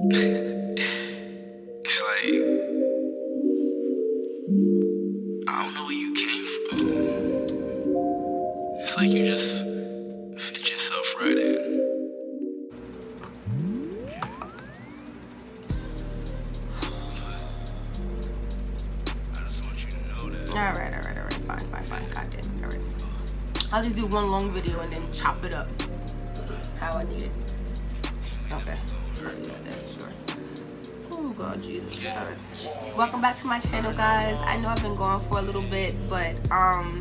It's like, I don't know where you came from. It's like you just fit yourself right in. I just want you to know that. Alright, fine, goddamn, alright. I'll just do one long video and then chop it up how I need it. Okay, sure. Oh God, Jesus. Alright. Welcome back to my channel, guys. I know I've been gone for a little bit, but I'm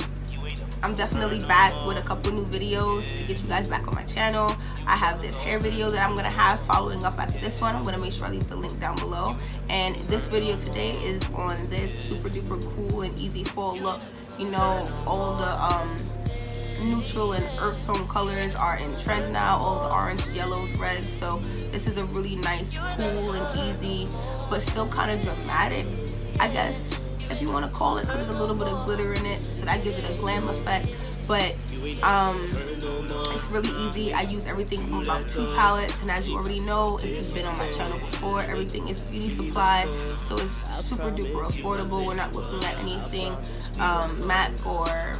definitely back with a couple new videos to get you guys back on my channel. I have this hair video that I'm gonna have following up after this one. I'm gonna make sure I leave the link down below. And this video today is on this super duper cool and easy fall look. You know, all the neutral and earth tone colors are in trend now, all the orange, yellows, reds. So this is a really nice, cool and easy, but still kind of dramatic, I guess, if you want to call it, because there's a little bit of glitter in it, so that gives it a glam effect. But it's really easy. I use everything from about 2 palettes, and as you already know, if you've been on my channel before, everything is beauty supply, so it's super duper affordable. We're not looking at anything MAC or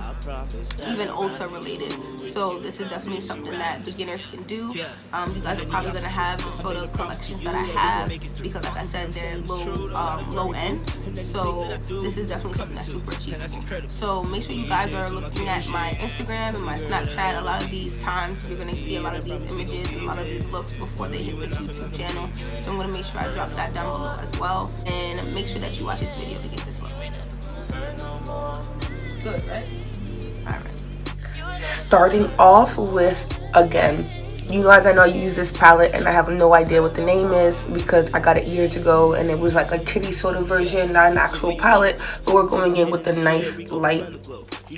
even Ulta related, so this is definitely something that beginners can do. You guys are probably gonna have the sort of collections that I have, because like I said, they're low end, so this is definitely something that's super achievable. So make sure you guys are looking at my Instagram and my Snapchat. A lot of these times you're gonna see a lot of these images and a lot of these looks before they hit this YouTube channel, so I'm gonna make sure I drop that down below as well, and make sure that you watch this video to get this look. Good, right? Alright. Starting off with, again, you guys, I know I use this palette and I have no idea what the name is because I got it years ago and it was like a kitty sort of version, not an actual palette, but we're going in with the nice light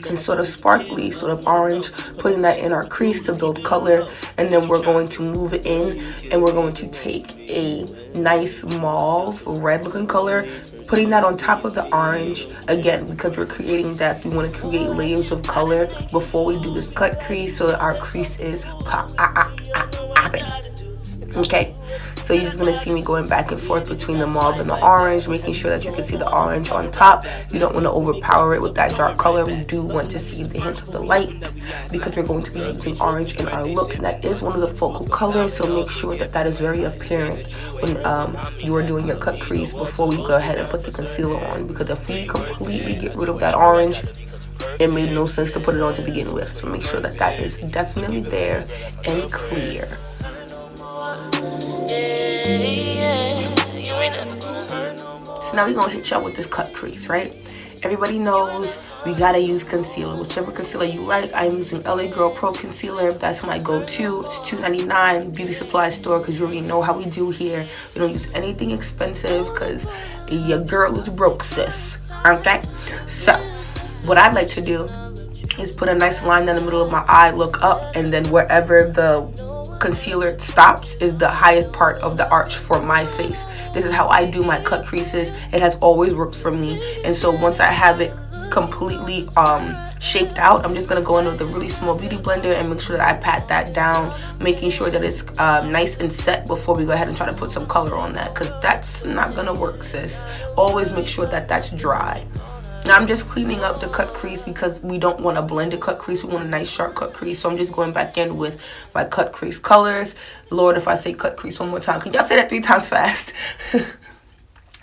and sort of sparkly, sort of orange, putting that in our crease to build color, and then we're going to move it in and we're going to take a nice mauve red looking color, putting that on top of the orange, again, because we're creating depth. We want to create layers of color before we do this cut crease so that our crease is popping. Okay, so you're just going to see me going back and forth between the mauve and the orange, making sure that you can see the orange on top. You don't want to overpower it with that dark color. We do want to see the hint of the light because we're going to be using orange in our look, and that is one of the focal colors, so make sure that that is very apparent when you are doing your cut crease before we go ahead and put the concealer on, because if we completely get rid of that orange, it made no sense to put it on to begin with. So make sure that that is definitely there and clear. So now we're gonna hit y'all with this cut crease, right? Everybody knows we gotta use concealer, whichever concealer you like. I'm using LA Girl Pro Concealer. That's my go-to. It's $2.99, beauty supply store, because you already know how we do here. We don't use anything expensive because your girl is broke, sis. Okay? So what I'd like to do is put a nice line down the middle of my eye, look up, and then wherever the concealer stops is the highest part of the arch for my face. This is how I do my cut creases. It has always worked for me, and so once I have it completely shaped out, I'm just gonna go in with a really small beauty blender and make sure that I pat that down, making sure that it's nice and set before we go ahead and try to put some color on that, because that's not gonna work, sis. Always make sure that that's dry. Now I'm just cleaning up the cut crease because we don't want a blended cut crease. We want a nice sharp cut crease. So I'm just going back in with my cut crease colors. Lord, if I say cut crease one more time, can y'all say that 3 times fast?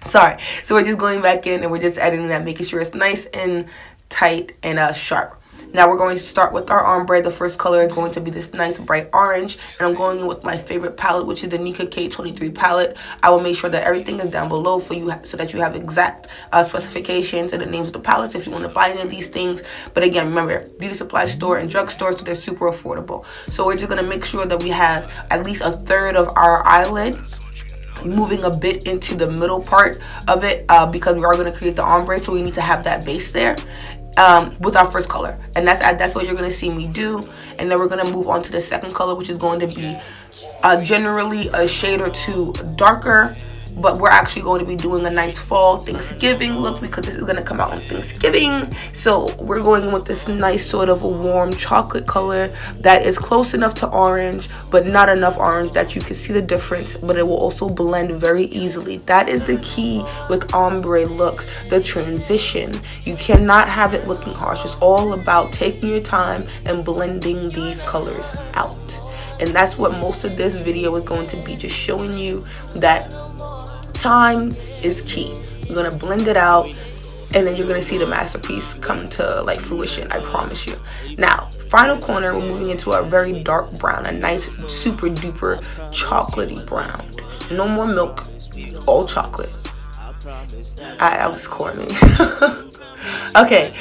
Sorry. So we're just going back in and we're just adding that, making sure it's nice and tight and sharp. Now we're going to start with our ombre. The first color is going to be this nice bright orange, and I'm going in with my favorite palette, which is the Nicka K23 palette. I will make sure that everything is down below for you so that you have exact specifications and the names of the palettes if you want to buy any of these things. But again, remember, beauty supply store and drugstore, so they're super affordable. So we're just going to make sure that we have at least 1/3 of our eyelid moving a bit into the middle part of it because we are going to create the ombre, so we need to have that base there with our first color, and that's what you're going to see me do. And then we're going to move on to the second color, which is going to be generally a shade or 2 darker, but we're actually going to be doing a nice fall Thanksgiving look because this is going to come out on Thanksgiving. So we're going with this nice sort of a warm chocolate color that is close enough to orange, but not enough orange that you can see the difference, but it will also blend very easily. That is the key with ombre looks, the transition. You cannot have it looking harsh. It's all about taking your time and blending these colors out. And that's what most of this video is going to be, just showing you that time is key. You're gonna blend it out, and then you're gonna see the masterpiece come to like fruition, I promise you. Now, final corner, we're moving into a very dark brown, a nice super duper chocolatey brown. No more milk, all chocolate. That was corny. Okay,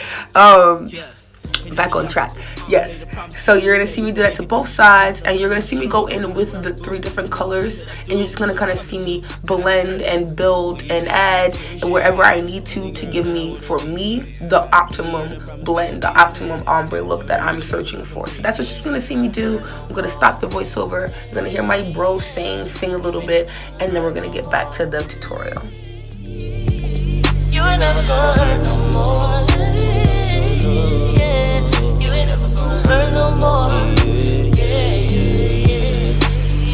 back on track. Yes, so you're gonna see me do that to both sides, and you're gonna see me go in with the 3 different colors, and you're just gonna kind of see me blend and build and add and wherever I need to give me, for me, the optimum blend, the optimum ombre look that I'm searching for. So that's what you're gonna see me do. I'm gonna stop the voiceover, you're gonna hear my bro sing a little bit, and then we're gonna get back to the tutorial. You ain't never gonna hurt no more.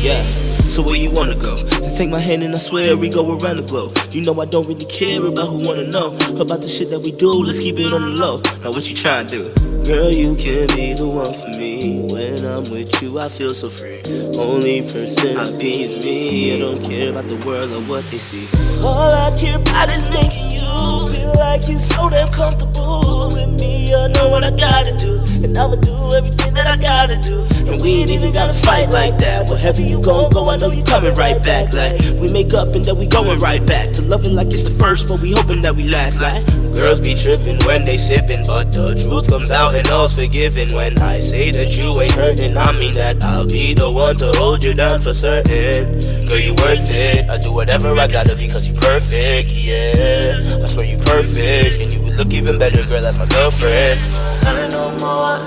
Yeah, so where you wanna go? Just take my hand and I swear we go around the globe. You know I don't really care about who wanna know about the shit that we do, let's keep it on the low. Now what you trying to do? Girl, you can be the one for me. When I'm with you, I feel so free. Only person I be is me. I don't care about the world or what they see. All I care about is making you feel like you so damn comfortable with me. I know what I gotta do, and I'ma do everything that I gotta do. And we ain't even gotta fight like that. Wherever you gon' go, I know you coming right back. Like, we make up and then we going right back to loving like it's the first, but we hoping that we last. Like, girls be tripping when they sipping, but the truth comes out and all's forgiven. When I say that you ain't hurting, I mean that I'll be the one to hold you down for certain. Girl, you worth it. I do whatever I gotta because you perfect, yeah. I swear you perfect, and you would look even better, girl, that's my girlfriend. I know more.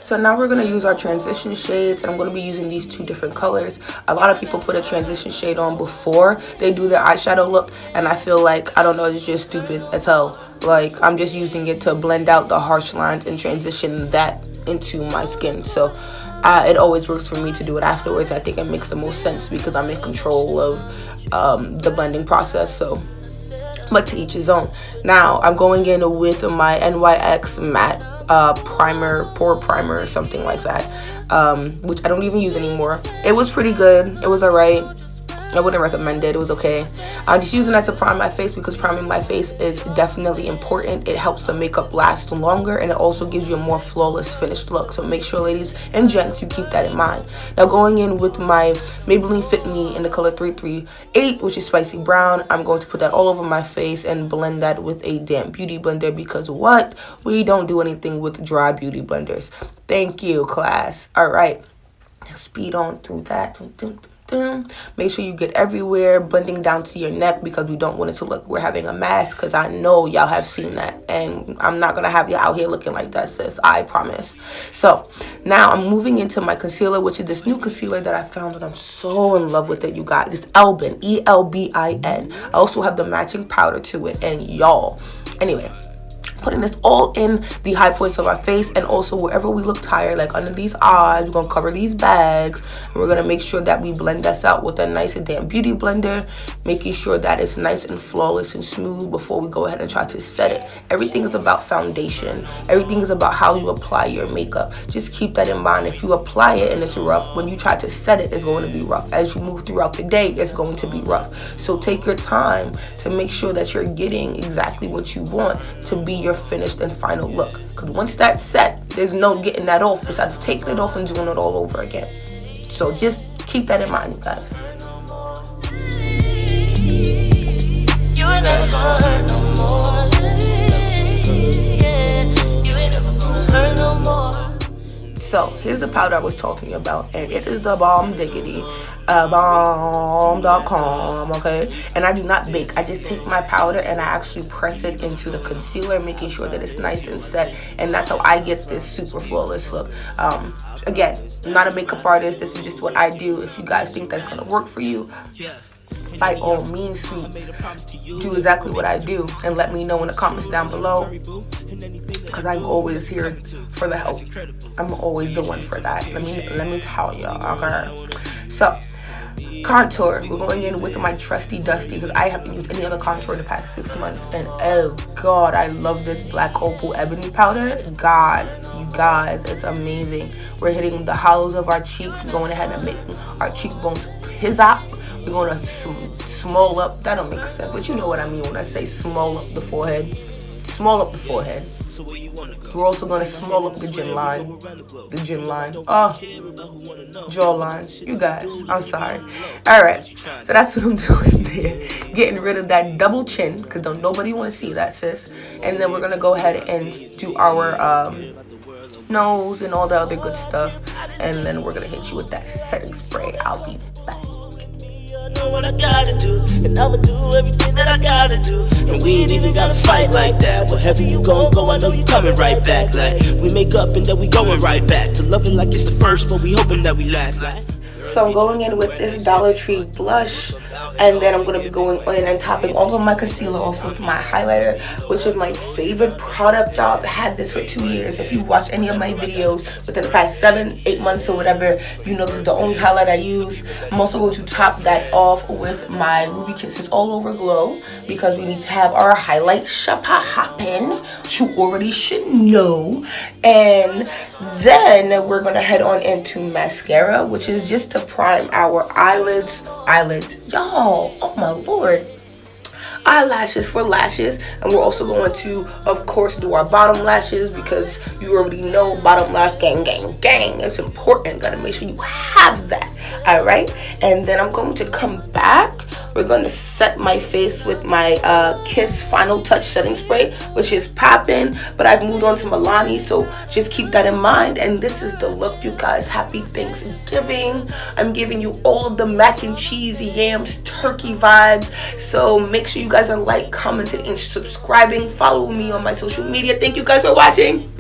So now we're going to use our transition shades, and I'm going to be using these 2 different colors. A lot of people put a transition shade on before they do their eyeshadow look, and I feel like, I don't know, it's just stupid as hell. Like, I'm just using it to blend out the harsh lines and transition that into my skin. So it always works for me to do it afterwards. I think it makes the most sense because I'm in control of the blending process. So, but to each his own. Now I'm going in with my NYX Matte Primer, Pore Primer or something like that, which I don't even use anymore. It was pretty good. It was alright. I wouldn't recommend it. It was okay. I'm just using that to prime my face because priming my face is definitely important. It helps the makeup last longer, and it also gives you a more flawless finished look. So make sure, ladies and gents, you keep that in mind. Now going in with my Maybelline Fit Me in the color 338, which is spicy brown, I'm going to put that all over my face and blend that with a damp beauty blender because what? We don't do anything with dry beauty blenders. Thank you, class. All right. Speed on through that. Make sure you get everywhere, blending down to your neck because we don't want it to look we're having a mask, because I know y'all have seen that, and I'm not gonna have you out here looking like that, sis, I promise. So now I'm moving into my concealer, which is this new concealer that I found, and I'm so in love with it, you guys. This Elbin, E-L-B-I-N. I also have the matching powder to it, and y'all, anyway, putting this all in the high points of our face, and also wherever we look tired, like under these eyes. We're gonna cover these bags, and we're gonna make sure that we blend this out with a nice and damp beauty blender, making sure that it's nice and flawless and smooth before we go ahead and try to set it. Everything is about foundation. Everything is about how you apply your makeup. Just keep that in mind. If you apply it and it's rough, when you try to set it, it's going to be rough. As you move throughout the day, it's going to be rough. So take your time to make sure that you're getting exactly what you want to be your finished and final look, because once that's set, there's no getting that off besides taking it off and doing it all over again. So just keep that in mind, you guys. You ain't never gonna hurt no more. You ain't never gonna hurt no more. So here's the powder I was talking about, and it is the Bomb Diggity bomb.com. okay, and I do not bake. I just take my powder and I actually press it into the concealer, making sure that it's nice and set, and that's how I get this super flawless look. Again, I'm not a makeup artist. This is just what I do. If you guys think that's gonna work for you, by all means, sweets, do exactly what I do, and let me know in the comments down below, because I'm always here for the help. I'm always the one for that. Let me tell y'all. Okay, so contour, we're going in with my trusty dusty, because I haven't used any other contour in the past 6 months, and oh god, I love this black Opal Ebony powder. God, you guys, it's amazing. We're hitting the hollows of our cheeks. We're going ahead and making our cheekbones pizzazz. We're going to small up, that don't make sense, but you know what I mean when I say small up the forehead. Small up the forehead. We're also going to small up the gin line. Jawline. You guys, I'm sorry. Alright, so that's what I'm doing there. Getting rid of that double chin, because don't nobody want to see that, sis. And then we're going to go ahead and do our nose and all the other good stuff. And then we're going to hit you with that setting spray. I'll be back. Know what I gotta do, and I'ma do everything that I gotta do. And we ain't even gotta fight like that. Wherever you gon' go, I know you coming right back. Like we make up and then we going right back to loving like it's the first, but we hoping that we last. Like. So I'm going in with this Dollar Tree blush, and then I'm going to be going in and topping all of my concealer off with my highlighter, which is my favorite product, y'all. I've had this for 2 years. If you watch any of my videos within the past 7-8 months or whatever, you know this is the only highlight I use. I'm also going to top that off with my Ruby Kisses All Over Glow, because we need to have our highlight shapa hopping, which you already should know. And then we're going to head on into mascara, which is just to prime our eyelids, y'all, oh my lord, eyelashes for lashes. And we're also going to, of course, do our bottom lashes, because you already know bottom lash gang, it's important. Gotta make sure you have that. All right, and then I'm going to come back. We're going to set my face with my Kiss Final Touch setting spray, which is popping, but I've moved on to Milani, so just keep that in mind. And this is the look, you guys. Happy Thanksgiving. I'm giving you all of the mac and cheese, yams, turkey vibes. So make sure you guys are commenting, and subscribing. Follow me on my social media. Thank you guys for watching.